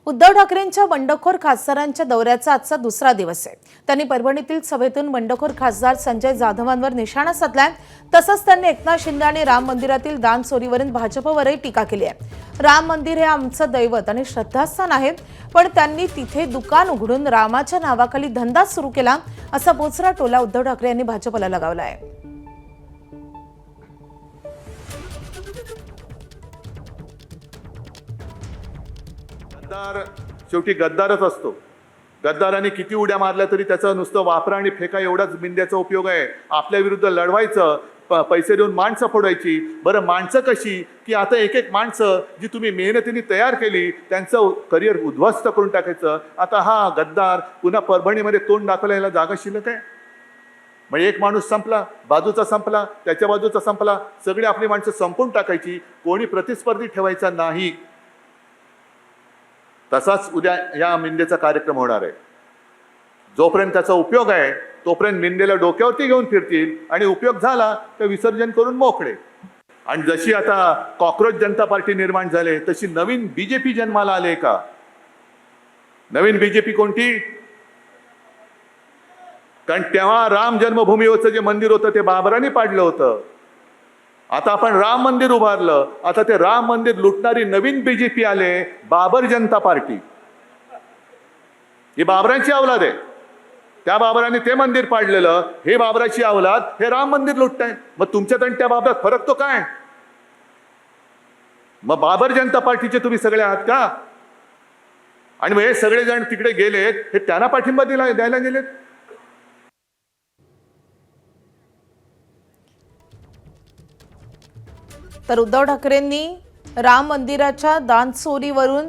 उद्धव ठाकरेंच्या बंडखोर खासदारांच्या दौऱ्याचा आजचा दुसरा दिवस आहे। त्यांनी परभणीतील सभेतून बंडखोर खासदार संजय जाधवांवर निशाणा साधलाय। तसंच त्यांनी एकनाथ शिंदे आणि राम मंदिरातील दान चोरीवरून भाजपवरही टीका केली आहे। राम मंदिर हे आमचं दैवत आणि श्रद्धास्थान आहे, पण त्यांनी तिथे दुकान उघडून रामाच्या नावाखाली धंदा सुरू केला, असा बोचरा टोला उद्धव ठाकरे यांनी भाजपला लगावला आहे। गद्दार शेवटी गद्दारच असतो। गद्दाराने किती उड्या मारल्या तरी त्याचं नुसतं वापरा आणि फेका एवढाच बिंद्याचा उपयोग आहे। आपल्या विरुद्ध लढवायचं, पैसे देऊन माणसं फोडायची। बरं, माणसं कशी की आता एक एक माणसं जी तुम्ही मेहनतीने तयार केली त्यांचं करिअर उद्ध्वस्त करून टाकायचं। आता हा गद्दार पुन्हा परभणीमध्ये तोंड दाखवायला जागा शिल्लक आहे? म्हणजे एक माणूस संपला, बाजूचा संपला, त्याच्या बाजूचा संपला, सगळी आपली माणसं संपून टाकायची, कोणी प्रतिस्पर्धी ठेवायचा नाही। तसाच उद्या या मिंदेचा कार्यक्रम होणार आहे। जोपर्यंत त्याचा उपयोग आहे तोपर्यंत मिंदेला डोक्यावरती घेऊन फिरतील आणि उपयोग झाला तर विसर्जन करून मोकळे। आणि जशी आता कॉकरोच जनता पार्टी निर्माण झाले तशी नवीन बीजेपी जन्माला आले का? नवीन बीजेपी कोणती? कारण तेव्हा राम जन्मभूमीवरचं जे मंदिर होतं ते बाबरांनी पाडलं होतं। आता आपण राम मंदिर उभारलं, आता ते राम मंदिर लुटणारी नवीन बीजेपी आले, बाबर जनता पार्टी। ही बाबरांची अवलाद आहे। त्या बाबरांनी ते मंदिर पाडलेलं, हे बाबराची अवलाद हे राम मंदिर लुटताय। मग तुमच्यात आणि त्या बाबरात फरक तो काय? मग बाबर जनता पार्टीचे तुम्ही सगळे आहात का? आणि मग हे सगळे जण तिकडे गेलेत, हे त्यांना पाठिंबा द्यायला गेलेत। तर उद्धव ठाकरेंनी राम मंदिराच्या दान चोरीवरून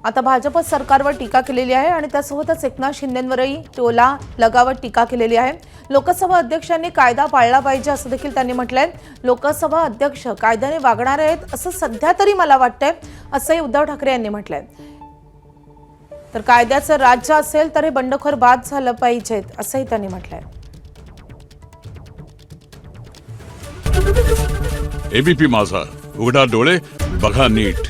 आता भाजप सरकारवर टीका केलेली आहे आणि त्यासोबतच एकनाथ शिंदेंवरही टोला लगावत टीका केलेली आहे। लोकसभा अध्यक्षांनी कायदा पाळला पाहिजे असं देखील त्यांनी म्हटलंय। लोकसभा अध्यक्ष कायद्याने वागणार आहेत असं सध्या तरी मला वाटतंय, असंही उद्धव ठाकरे यांनी म्हटलंय। तर कायद्याचं राज्य असेल तर हे बंडखोर बाद झालं पाहिजेत असंही त्यांनी म्हटलंय। एबीपी माझा, उघडा डोळे बघा नीट।